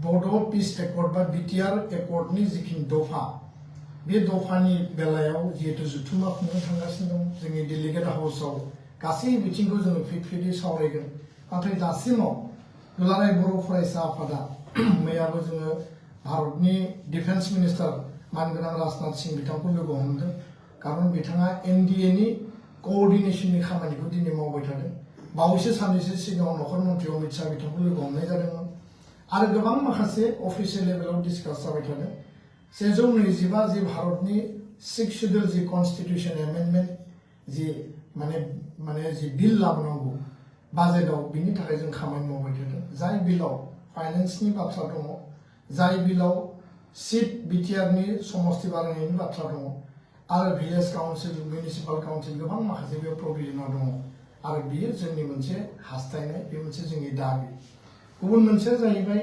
बडो piece accord बा BTR एकर्डनि जिखिनि दफा बे दफानि बेलायाव जिहेतु जुथुमा खुंनो थांगासिनो दं जोंनि डेलिगेट हाउसआव गासै बिथिंखौ जोङो फिट-फिटै सावरायगोन नाथाय दासिमाव दुलाराय बर' फरायसा आफादा मैयाबो जोङो भारतनि डिफेन्स मिनिस्टार मानगोनां राजनाथ सिंह बिथांखौ लोगो हमदों खारन बिथाङा एनडिए नि कोअर्डिनेशननि खामानिखौ दिनै मावबाय थादों बावैसो साननैसो सिगाङाव नखर मन्थ्रि अमित शाह बिथांखौ लोगो हमनाय जादोंमोन आरो गोबां माखासे अफिसियेल लेभेलाव डिसकास जाबाय थादों 125 जि भारतनि 6 शेड्यूल जि कन्स्टिट्यूशन एमेंडमेंट जि माने जि बिल लाबोनांगौ बाजेटआव बिनि थाखाय जों खामानि मावबाय थादों जाय बिलाव फाइनेन्सनि बाथ्रा दङ जाय बिलाव सीट बिटिआरनि समस्ति बारायनायनि बाथ्रा दङ आरो भिलेज काउन्सिल मिउनिसिपाल काउन्सिल गोबां माखासे बेयाव प्रभिजनआ दङ आरो बियो जोंनि मोनसे हास्थायनाय बे मोनसे जोंनि दाबि गुबुन मोनसेया जाहैबाय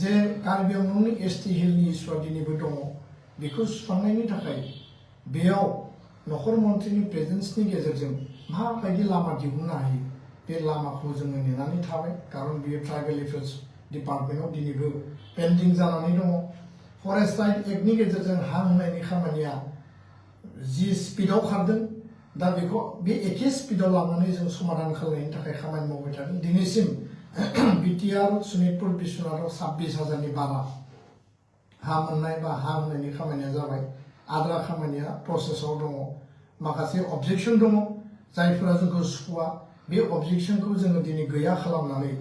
जे कार्बि आंलंनि एसटि हिलनि इस्युआ दिनैबो दङ बेखौ सुस्रांनायनि थाखाय बेयाव नखर मन्थ्रिनि प्रेजेन्सनि गेजेरजों माबायदि लामा दिहुननो हायो बे लामाखौ जोङो नेनानै थाबाय खारन बियो ट्राइबेल एफेयार्स डिपार्टमेन्टआव दिनैबो पेन्डिं जानानै दङ फरेस्ट राइट एक्टनि गेजेरजों हा होनायनि खामानिया जि स्पिडआव खारदों दा बेखौ बे एखे स्पिडआव लानानै जों समाधान खालामनायनि थाखाय खामानि मावबाय थादों दिनैसिम बिटिआर सनितपुर बिश्वनाथआव 26,000नि बारा हा मोननाय बा हा होनायनि खामानिया जाबाय आद्रा खामानिया प्रसेसआव दङ माखासे अबजेक्शन दङ जायफोरा जोंखौ सुखुवा बे अबजेक्शनखौ जोङो दिनै गैया खालामनानै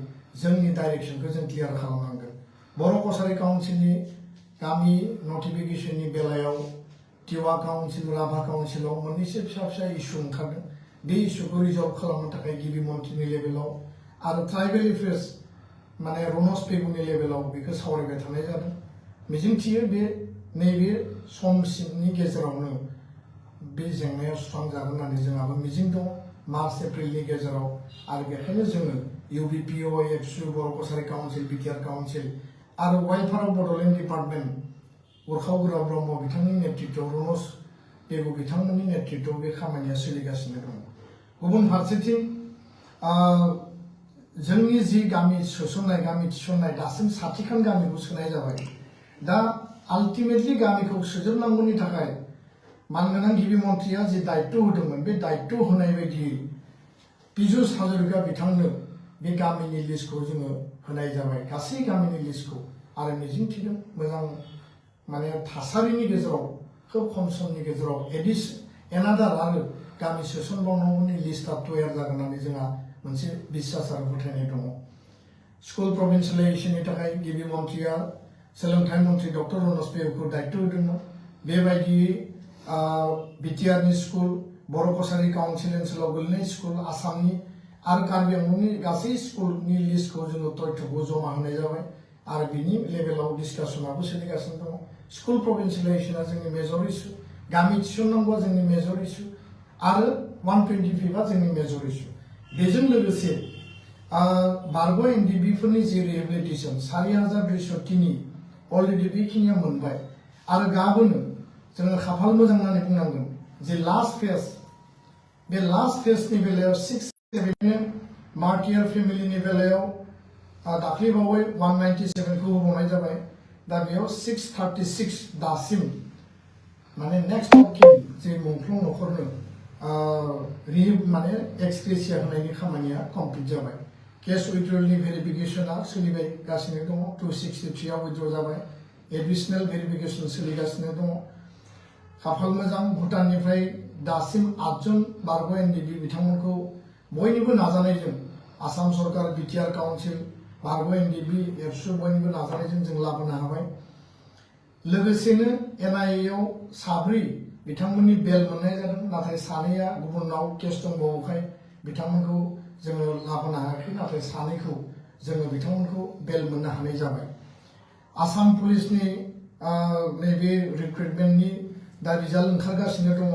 जोंनि डाइरेक्शनखौ जों क्लियार खालामनांगोन बर' कसारी काउन्सिलनि गामि नटिफिकेशननि बेलायाव टिवा काउन्सिल राभा काउन्सिलाव मोननैसो फिसा इस्यु ओंखारदों बे इस्युखौ रिजल्व खालामनो थाखाय गिबि मन्थ्रिनि लेभेलाव आरो ट्राइबेल एफेयार्स माने रनस पेगुनि लेभेलाव बेखौ सावरायबाय थानाय जादों मिजिंथियो बे नैबे समसिमनि गेजेरावनो बे जेंनाया सुस्रांजागोन होननानै जोंहाबो मिजिं दङ मार्च एप्रिलनि गेजेराव आरो बेखायनो जोङो इउबिपिअ एबसु बर' कसारी काउन्सिल बिटिआर काउन्सिल आरो welfare of Bodoland department Urkhao गोरा ब्रह्म बिथांनि नेतृत्वआव रनस पेगु बिथांमोननि नेतृत्वआव बे खामानिया सोलिगासिनो दङ गुबुन फारसेथिं जोंनि जि गामि सोसननाय गामि थिसननाय दासिम 60खान गामिखौ सोनाय जाबाय दा आल्टिमेटलि गामिखौ सोजोबनांगौनि थाखाय मानगोनां गिबि मन्थ्रिया जि दायित्व होदोंमोन बे दायित्व होनाय बायदियै पीयूष हाजरिका बिथांनो बे गामिनि लिस्टखौ जोङो होनाय जाबाय गासै गामिनि लिस्टखौ आरो मिजिंथिदों मोजां माने थासारिनि गेजेराव खोब खम समनि गेजेराव एनादार आरो गामि सोसनबावनांगौनि लिस्टआ तयार जागोन होननानै जोंहा मोनसे बिश्वास आरो फोथायनाय दङ स्कुल प्रभिन्सियेलाइजेसननि थाखाय गिबि मन्थ्रिया सोलोंथाइ मन्थ्रि डक्टर रनस पेगुखौ दायित्व होदोंमोन बेबायदियै बिटिआरनि स्कुल बर' कसारी काउन्सिल ओनसोलाव गोलैनाय स्कुल आसामनि आरो कार्बि आंलंनि गासै स्कुलनि लिस्टखौ जोङो तथ्यखौ जमा होनाय जाबाय आरो बिनि लेभेलाव डिसकासनाबो सोलिगासिनो दङ स्कुल प्रभिन्सियेलाइजेसना जोंनि मेजर इस्यु गामि थिसननांगौआ जोंनि मेजर इस्यु आरो 125आ जोंनि मेजर इस्यु बेजों लोगोसे बारग' एनडिबिफोरनि जि रिहेबिलिटेसन 4,203 अलरेडि बेखिनिया मोनबाय आरो गाबोनो जोङो खाफाल मोजां होननानै बुंनांगोन जे लास्ट फेज बे लास्ट फेजनि बेलायाव 6-7 मार्टियार फेमिलिनि बेलायाव दाख्लैबावै 197खौ होबावनाय जाबाय दा बेयाव 636 दासिम माने नेक्स्ट अफ किन जे मुंख्लं नखरनो माने एक्सग्रेसिया होनायनि खामानिया कमप्लिट जाबाय केस उइथड्रलनि भेरिफिकेशना सोलिगासिनो दङ 263 आव उइथड्र जाबाय एडिशनेल भेरिफिकेशन सोलिगासिनो दङ खाफाल मोजां भुटाननिफ्राय दासिम 8 जन बारग' एनडिबि बिथांमोनखौ बयनिबो नाजानायजों आसाम सरकार बिटिआर काउन्सिल बारग' एनडिबि एबसु बयनिबो नाजानायजों जों लाबोनो हाबाय लोगोसेनो एनआइएआव 7 बिथांमोननि बेल मोननाय जादों नाथाय 2आ गुबुनाव केस दंबावोखाय बिथांमोनखौ जोङो लाबोनो हायाखै नाथाय 2खौ जोङो बिथांमोनखौ बेल मोननो हानाय जाबाय आसाम पुलिसनि नैबे रिक्रुटमेन्टनि दा रिजाल्ट ओंखारगासिनो दङ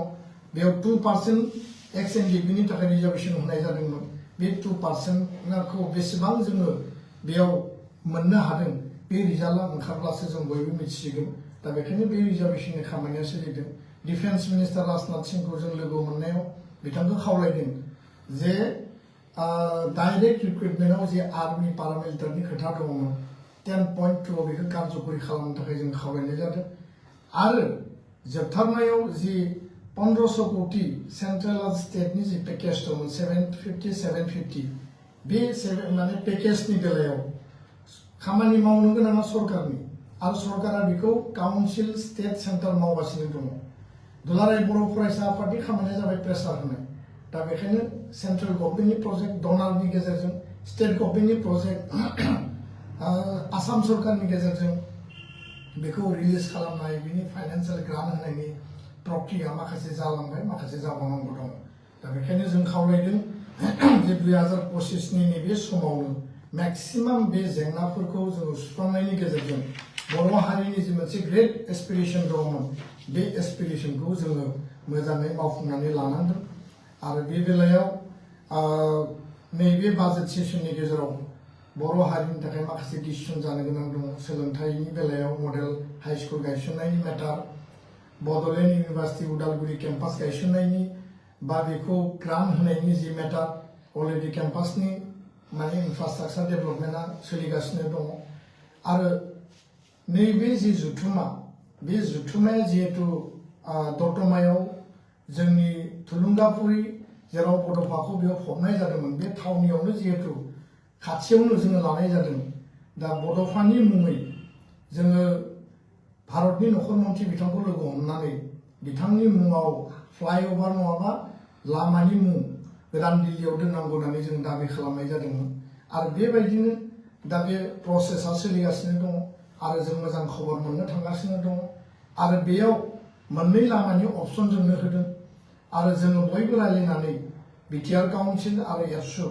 बेयाव 2% एक्स एनडिबिनि थाखाय रिजार्भेसन होनाय जादोंमोन बे 2%खौ बेसेबां जोङो बेयाव मोननो हादों बे रिजाल्टआ ओंखारब्लासो जों बयबो मिथिसिगोन दा बेखायनो बे रिजार्भेसननि खामानिया सोलिदों डिफेन्स मिनिस्टार राजनाथ सिंहखौ जों लोगो मोननायाव बिथांखौ खावलायदों जे डाइरेक्ट रिक्रुटमेन्टआव जे आर्मी पारामिलिटारिनि खोथा दङमोन 10.2 बेखौ कारजकरि खालामनो थाखाय जों खावलायनाय जादों आरो जोबथारनायाव जि 1500 कोटी सेंट्रेल आरो स्टेटनि जि पेकेज दंमोन 750 बे माने पेकेजनि बेलायाव खामानि मावनो गोनाङा सरकारनि आरो सरकारा बेखौ काउन्सिल स्टेट सेन्टार मावगासिनो दङ दुलाराय बर' फरायसा आफादनि खामानिया जाबाय प्रेसार होनाय दा बेखायनो सेन्ट्रेल गभर्नमेन्टनि प्रजेक्ट डनारनि गेजेरजों स्टेट गभर्नमेन्टनि प्रजेक्ट आसाम सरकारनि गेजेरजों बेखौ रिलिज खालामनाय बिनि फाइनान्सियेल ग्रान्ट होनायनि प्रक्रिया माखासे जालांबाय माखासे जाबावनांगौ दङ दा बेखायनो जों खावलायदों जे 2025 नि नैबे समावनो मैक्सिमाम बे जेंनाफोरखौ जों सुस्रांनायनि गेजेरजों बर' हारिनि जि मोनसे ग्रेट एस्पिरेशन दङमोन बे एस्पिरेशनखौ जोङो मोजाङै मावफुंनानै लानांगोन आरो बे बेलायाव नैबे बाजेट सेसननि गेजेराव बर' हारिनि थाखाय माखासे डिसिसन जानो गोनां दङ सोलोंथाइनि बेलायाव मडेल हाई स्कुल गायसननायनि मेटार बड'लेण्ड इउनिभार्सिटी उदालगुरि केम्पास गायसननायनि बा बेखौ ग्रान्ट होनायनि जि मेटार अलरेडि केम्पासनि माने इनफ्रास्ट्राक्चार डेभेलपमेन्टआ सोलिगासिनो दङ आरो नैबे जि जुथुमा बे जुथुमाया जिहेतु दतमायाव जोंनि थुलुंगाफुरि जेराव बड'फाखौ बेयाव फबनाय जादोंमोन बे थावनियावनो जिहेतु खाथियावनो जोङो लानाय जादों दा बड'फानि मुङै जोङो भारतनि नखर मन्थ्रि बिथांखौ लोगो हमनानै बिथांनि मुङाव फ्लाइओभार नङाबा लामानि मुं गोदान दिल्लीयाव दोननांगौ होननानै जों दाबि खालामनाय जादोंमोन आरो बेबायदिनो दा बे प्रसेसआ सोलिगासिनो दङ आरो जों मोजां खबर मोननो थांगासिनो दङ आरो बेयाव मोननै लामानि अपसन जोंनो होदों आरो जोङो बयबो रायलायनानै बिटिआर काउन्सिल आरो एबसु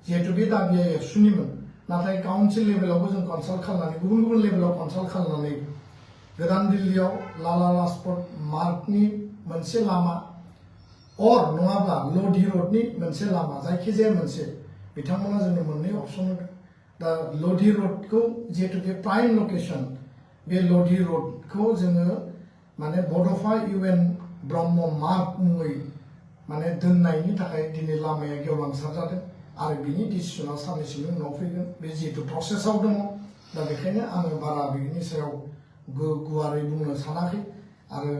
जिहेतु बे दाबिया एबसुनिमोन नाथाय काउन्सिल लेभेलावबो जों कनसाल्ट खालामनानै गुबुन गुबुन लेभेलाव कनसाल्ट खालामनानै गोदान दिल्लीयाव लाला लाजपत मार्गनि मोनसे लामा और नङाब्ला लधि रडनि मोनसे लामा जायखिजाया मोनसे बिथांमोना जोंनो मोननै अपसन होदों दा लधि रडखौ जिहेतु बे प्राइम लकेशन बे लधि रडखौ जोङो माने बड'फा इउएन ब्रह्म मार्ग मुङै माने दोननायनि थाखाय दिनै लामाया गेवलांसार जादों आरो बिनि डिसिसना साननैसोनि उनाव फैगोन बे जिहेतु प्रसेसआव दङ दा बेखायनो आङो बारा बेनि सायाव गुवारै बुंनो सानाखै आरो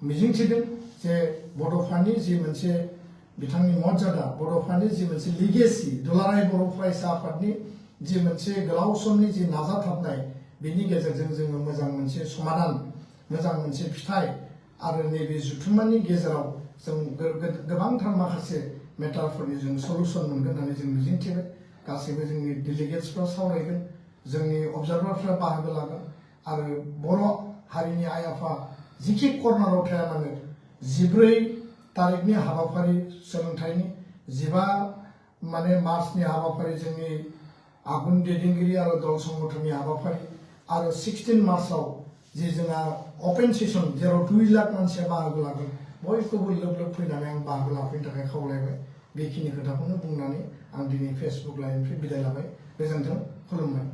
मिजिंथिदों जे बड'फानि जि मोनसे बिथांनि मर्यादा बड'फानि जि मोनसे लिगेसि दुलाराय बर' फरायसा आफादनि जि मोनसे गोलाव समनि जि नाजाथाबनाय बिनि गेजेरजों जोङो मोजां मोनसे समाधान मोजां मोनसे फिथाइ आरो नैबे जुथुम्मानि गेजेराव जों गोबांथार माखासे मेटारफोरनि जों सलुसन मोनगोन होननानै जों मिजिंथिबाय गासैबो जोंनि डेलिगेट्सफ्रा सावरायगोन जोंनि अबजार्भारफ्रा बाहागो लागोन आरो बर' हारिनि आइ आफा जिखि कर्नाराव थाया मानो 14 तारिखनि हाबाफारि सोलोंथाइनि 15 माने मार्चनि हाबाफारि जोंनि आगुन दैदेनगिरि आरो दल संगठननि हाबाफारि आरो 16 मार्चआव जे जोंहा अपेन सेसन जेराव 2 लाख मानसिया बाहागो लागोन बयखौबो लोब लोब फैनानै आं बाहागो लाफैनो थाखाय खावलायबाय बेखिनि खोथाखौनो बुंनानै आं दिनै फेसबुक लाइभनिफ्राय बिदाय लाबाय गोजोन्थों खुलुमबाय।